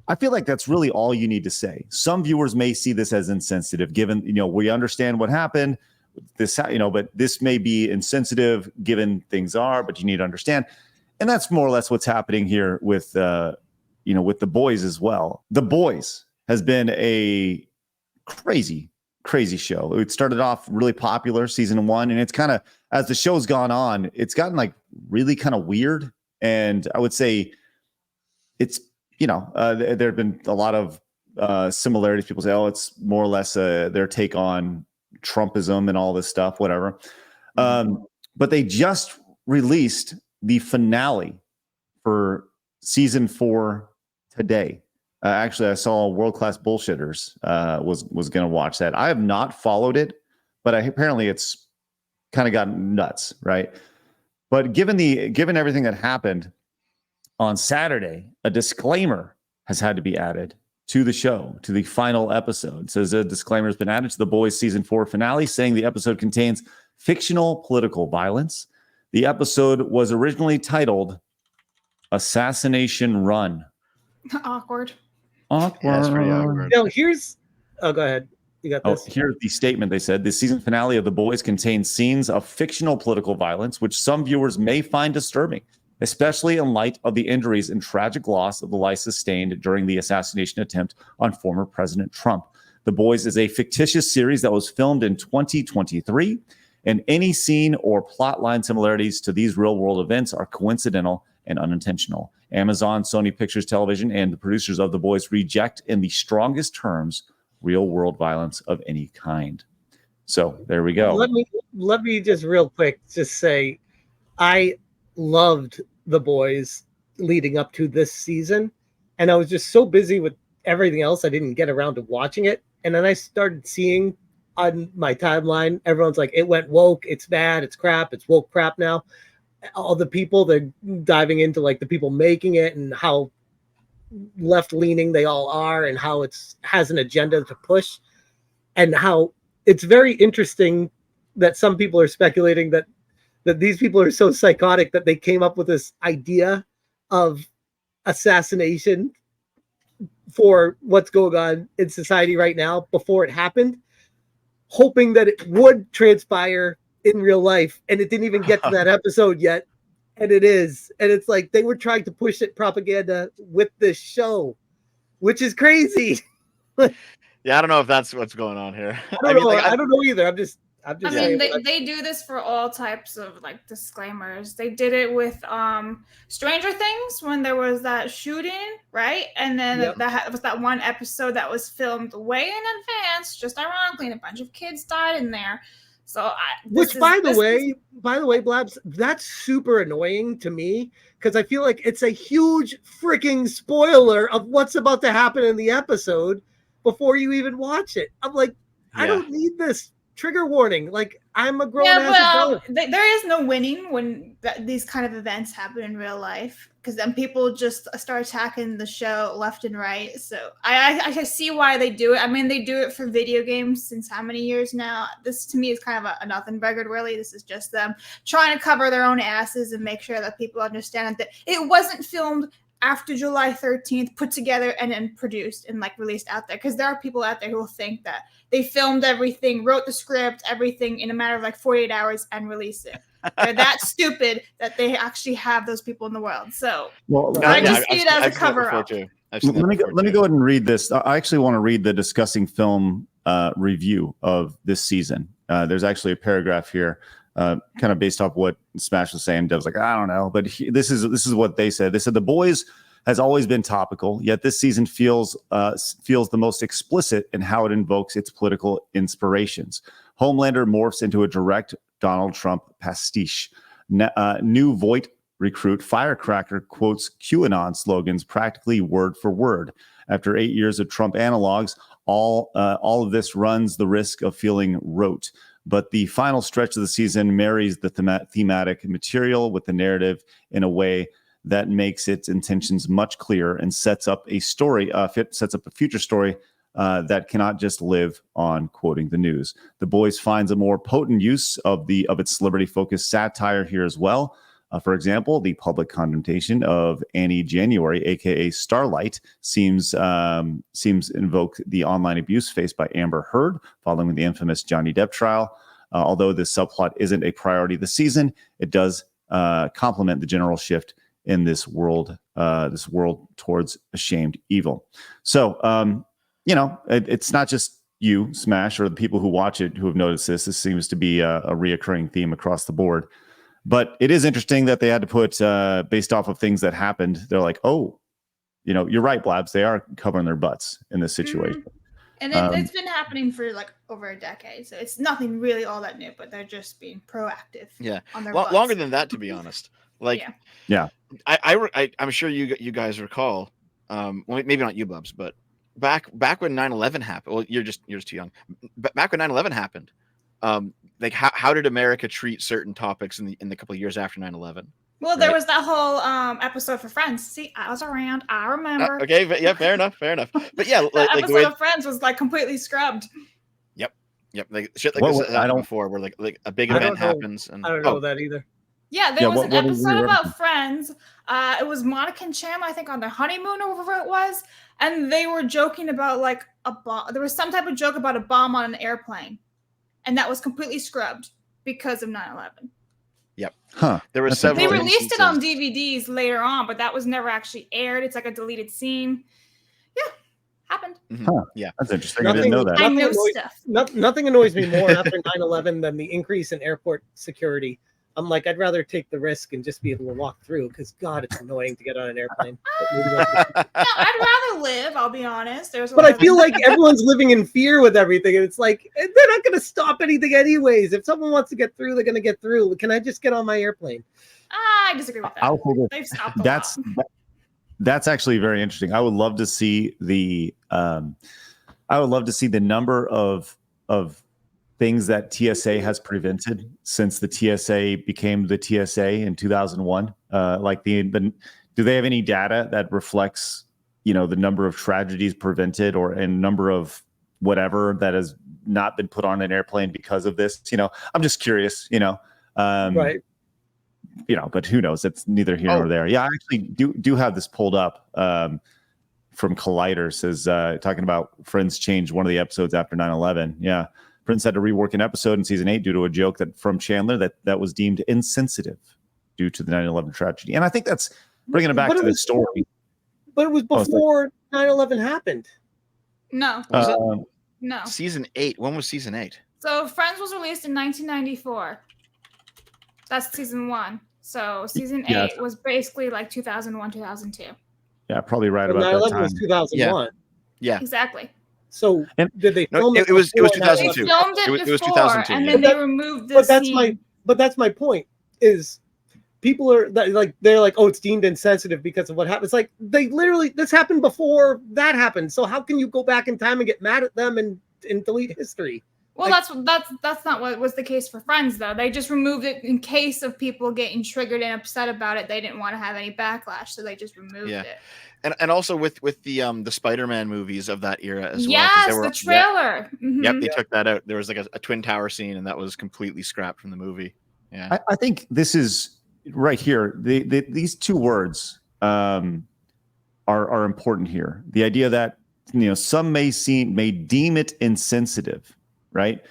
I feel like that's really all you need to say. Some viewers may see this as insensitive, given, we understand what happened. But this may be insensitive given things are, but you need to understand. And that's more or less what's happening here with, with The Boys as well. The Boys has been a crazy show. It started off really popular season 1, and it's kind of, as the show's gone on, it's gotten like really kind of weird. And I would say it's, there have been a lot of similarities. People say, oh, it's more or less their take on Trumpism and all this stuff, whatever. But they just released the finale for season 4 today. Actually, I saw World Class Bullshitters was going to watch that. I have not followed it, but apparently it's kind of gotten nuts, right? But given everything that happened on Saturday, a disclaimer has had to be added to the show, to the final episode. It says a disclaimer has been added to The Boys season 4 finale, saying the episode contains fictional political violence. The episode was originally titled Assassination Run. Awkward. Yeah, that's pretty awkward. No, go ahead. You got this. Here's the statement. They said the season finale of The Boys contains scenes of fictional political violence, which some viewers may find disturbing, especially in light of the injuries and tragic loss of the life sustained during the assassination attempt on former President Trump. The Boys is a fictitious series that was filmed in 2023, and any scene or plotline similarities to these real-world events are coincidental and unintentional. Amazon, Sony Pictures Television, and the producers of The Boys reject in the strongest terms real-world violence of any kind. So there we go. Let me just real quick just say, I loved The Boys leading up to this season, and I was just so busy with everything else I didn't get around to watching it. And then I started seeing on my timeline, everyone's like, it went woke, it's bad, it's crap, it's woke crap now. All the people, they're diving into like the people making it and how left-leaning they all are and how has an agenda to push, and how it's very interesting that some people are speculating that these people are so psychotic that they came up with this idea of assassination for what's going on in society right now before it happened, hoping that it would transpire in real life. And it didn't even get to that episode yet. And it is. And it's like they were trying to push it propaganda with this show, which is crazy. Yeah, I don't know if that's what's going on here. I don't know either. I'm just I mean, they do this for all types of like disclaimers. They did it with Stranger Things when there was that shooting, right? And then that was that one episode that was filmed way in advance, just ironically, and a bunch of kids died in there. So, by the way, Blabs, that's super annoying to me because I feel like it's a huge freaking spoiler of what's about to happen in the episode before you even watch it. I'm like, I don't need this trigger warning. Like, I'm a grown-ass adult. There is no winning when these kind of events happen in real life, because then people just start attacking the show left and right. So I see why they do it. I mean, they do it for video games since how many years now? This to me is kind of a nothing burger, really. This is just them trying to cover their own asses and make sure that people understand that it wasn't filmed after July 13th, put together and then produced and like released out there. Because there are people out there who will think that they filmed everything, wrote the script, everything in a matter of like 48 hours and release it. They're that stupid that they actually have those people in the world. So I just see it as a cover up. Let me go ahead and read this. I actually want to read the Discussing Film review of this season. There's actually a paragraph here, kind of based off what Smash was saying. Dev's like, I don't know, but this is what they said. They said The Boys has always been topical, yet this season feels the most explicit in how it invokes its political inspirations. Homelander morphs into a direct Donald Trump pastiche. New Voight recruit Firecracker quotes QAnon slogans practically word for word. After 8 years of Trump analogs, all of this runs the risk of feeling rote. But the final stretch of the season marries the thematic material with the narrative in a way that makes its intentions much clearer and sets up a future story that cannot just live on quoting the news. The Boys finds a more potent use of its celebrity-focused satire here as well. For example, the public condemnation of Annie January, aka Starlight, seems invoke the online abuse faced by Amber Heard following the infamous Johnny Depp trial. Although this subplot isn't a priority this season, it does complement the general shift in this world towards ashamed evil. So, it's not just you, Smash, or the people who watch it who have noticed this. This seems to be a reoccurring theme across the board. But it is interesting that they had to put, based off of things that happened, they're like, oh, you're right, Blabs. They are covering their butts in this situation. And it's been happening for like over a decade. So it's nothing really all that new, but they're just being proactive. Yeah. On their Longer than that, to be honest. Like, yeah. I'm sure you guys recall, well, maybe not you, Blabs, but back when 9/11 happened. Well, you're just too young. Back when 9/11 happened, like how did America treat certain topics in the couple of years after 9/11? Well, there was that whole episode for Friends. See, I was around. I remember. Okay, but yeah, fair enough. But yeah, the episode of Friends was like completely scrubbed. Yep, like shit like this happened before, where like a big event happens. And I don't know that either. Yeah, there was an episode about Friends. It was Monica and Chandler, I think, on their honeymoon or whatever it was, and they were joking about like a bomb. There was some type of joke about a bomb on an airplane, and that was completely scrubbed because of 9/11. Yep. Huh. There were several. They released it on DVDs later on, but that was never actually aired. It's like a deleted scene. Yeah, happened. Mm-hmm. Huh. Yeah, that's interesting. I didn't know that. I know stuff. Nothing annoys me more after 9/11 than the increase in airport security. I'm like, I'd rather take the risk and just be able to walk through because God, it's annoying to get on an airplane. No, I'd rather live. I'll be honest. But I feel like everyone's living in fear with everything, and it's like they're not going to stop anything anyways. If someone wants to get through, they're going to get through. Can I just get on my airplane? I disagree with that. They've stopped. That's actually very interesting. I would love to see the number of things that TSA has prevented since the TSA became the TSA in 2001. Like do they have any data that reflects, the number of tragedies prevented or a number of whatever that has not been put on an airplane because of this? I'm just curious, Right. But who knows? It's neither here nor there. Yeah, I actually do have this pulled up from Collider. Says talking about Friends changed one of the episodes after 9/11. Yeah. Prince had to rework an episode in season 8 due to a joke from Chandler that was deemed insensitive due to the 9/11 tragedy. And I think that's bringing it back to the story. But it was before 9/11 happened. No. No. Season 8. When was season 8? So Friends was released in 1994. That's season 1. So season 8 was basically like 2001, 2002. Yeah, probably right about 9/11 that time. was 2001. Yeah. Exactly. So did they film it was 2002. They filmed it It was before, 2002. and then they removed the scene. But that's my point. Is people are they're like, oh, it's deemed insensitive because of what happened. It's like this happened before that happened. So how can you go back in time and get mad at them and delete history? Well, that's not what was the case for Friends, though. They just removed it in case of people getting triggered and upset about it. They didn't want to have any backlash, so they just removed it. And also with the Spider-Man movies of that era as well. Yes, the trailer. Yep, they took that out. There was like a Twin Tower scene, and that was completely scrapped from the movie. Yeah, I think this is right here. These two words are important here. The idea that some may deem it insensitive. Right.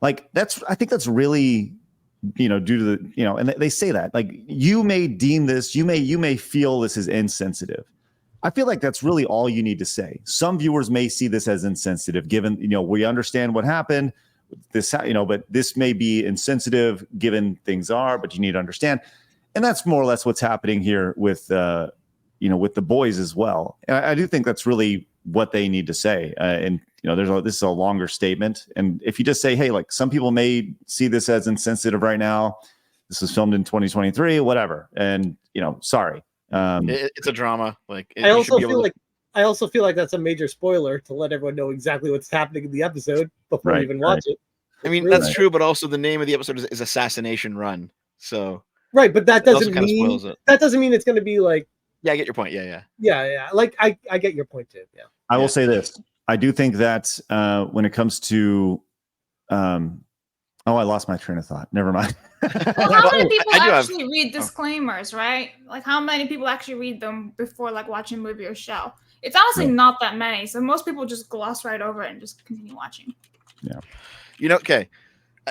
Like I think that's really, due to the, and they say that like, you may deem this, you may feel this is insensitive. I feel like that's really all you need to say. Some viewers may see this as insensitive given, we understand what happened this, but this may be insensitive given things are, but you need to understand. And that's more or less what's happening here with, with the boys as well. And I do think that's really what they need to say. And this is a longer statement. And if you just say, hey, like some people may see this as insensitive right now. This was filmed in 2023, whatever. And, sorry. It's a drama. Like I also feel like that's a major spoiler to let everyone know exactly what's happening in the episode before you even watch it. I mean, that's true, but also the name of the episode is Assassination Run. So right, but that doesn't mean it's going to be like. Yeah, I get your point. Yeah. Like I get your point too. Yeah. I will say this. I do think that when it comes to, I lost my train of thought. Never mind. Well, how many people I do have- actually read disclaimers, right? Like, how many people actually read them before, like, watching a movie or show? It's honestly Yeah. not that many. So most people just gloss right over it and just continue watching. Okay.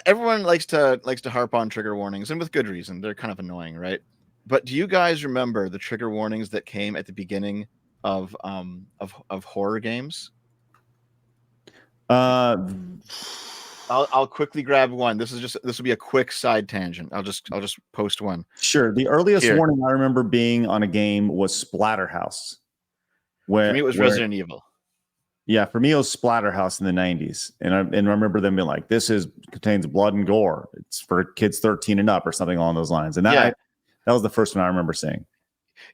Everyone likes to harp on trigger warnings, and with good reason. They're kind of annoying, right? But do you guys remember the trigger warnings that came at the beginning of horror games? I'll quickly grab one. This will be a quick side tangent. I'll just post one. Sure. The earliest Here. warning I remember being on a game was Splatterhouse. For me, it was Resident Evil. Yeah, for me it was Splatterhouse in the 90s. And I remember them being like, this contains blood and gore. It's for kids 13 and up or something along those lines. And that was the first one I remember seeing.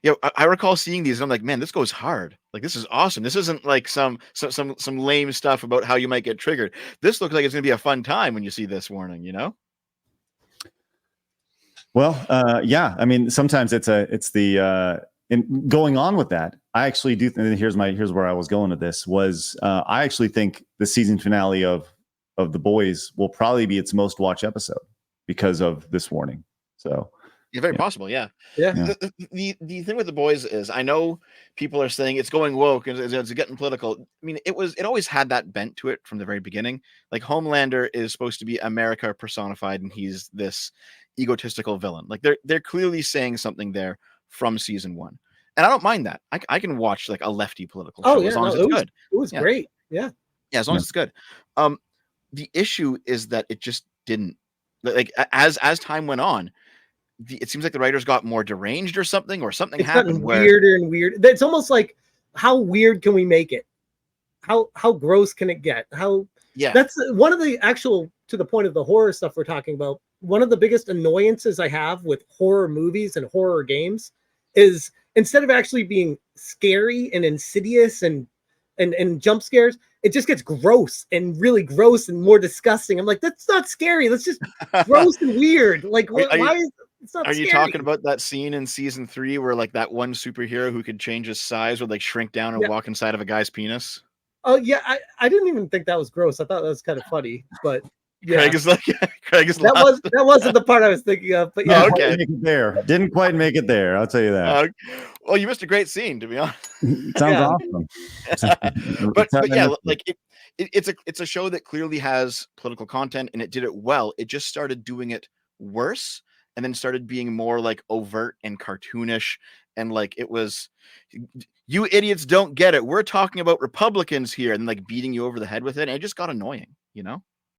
Yeah, I recall seeing these and I'm like, man, this goes hard. Like, this is awesome. This isn't like some lame stuff about how you might get triggered. This looks like it's gonna be a fun time when you see this warning, you know? Well, yeah. I mean, sometimes it's the and going on with that, I actually do. And here's where I was going with this was I actually think the season finale of The Boys will probably be its most watched episode because of this warning. So Yeah, very possible. Yeah. Yeah. The thing with The Boys is, I know people are saying it's going woke and it's getting political. I mean, it always had that bent to it from the very beginning. Like, Homelander is supposed to be America personified, and he's this egotistical villain. Like, they're clearly saying something there from season 1, and I don't mind that. I can watch like a lefty political show as long as it's good. It was great. Yeah. Yeah, as long as it's good. The issue is that it just didn't, like, as time went on, it seems like the writers got more deranged or something happened where weirder and weird. It's almost like, how weird can we make it? How gross can it get? That's one of the actual, to the point of the horror stuff we're talking about. One of the biggest annoyances I have with horror movies and horror games is, instead of actually being scary and insidious and jump scares, it just gets gross and really gross and more disgusting. I'm like, that's not scary. That's just gross and weird. Like, why is it's not Are scary? you talking about that scene in season 3 where, like, that one superhero who could change his size would, like, shrink down and walk inside of a guy's penis? Oh yeah, I didn't even think that was gross. I thought that was kind of funny, but yeah. Craig is that wasn't the part I was thinking of. But yeah, okay. Didn't quite make it there. I'll tell you that. Well, you missed a great scene, to be honest. Sounds awesome. but yeah, like, it's a show that clearly has political content, and it did it well. It just started doing it worse, and then started being more like overt and cartoonish, and like, it was, you idiots don't get it. We're talking about Republicans here, and like beating you over the head with it. And it just got annoying, you know?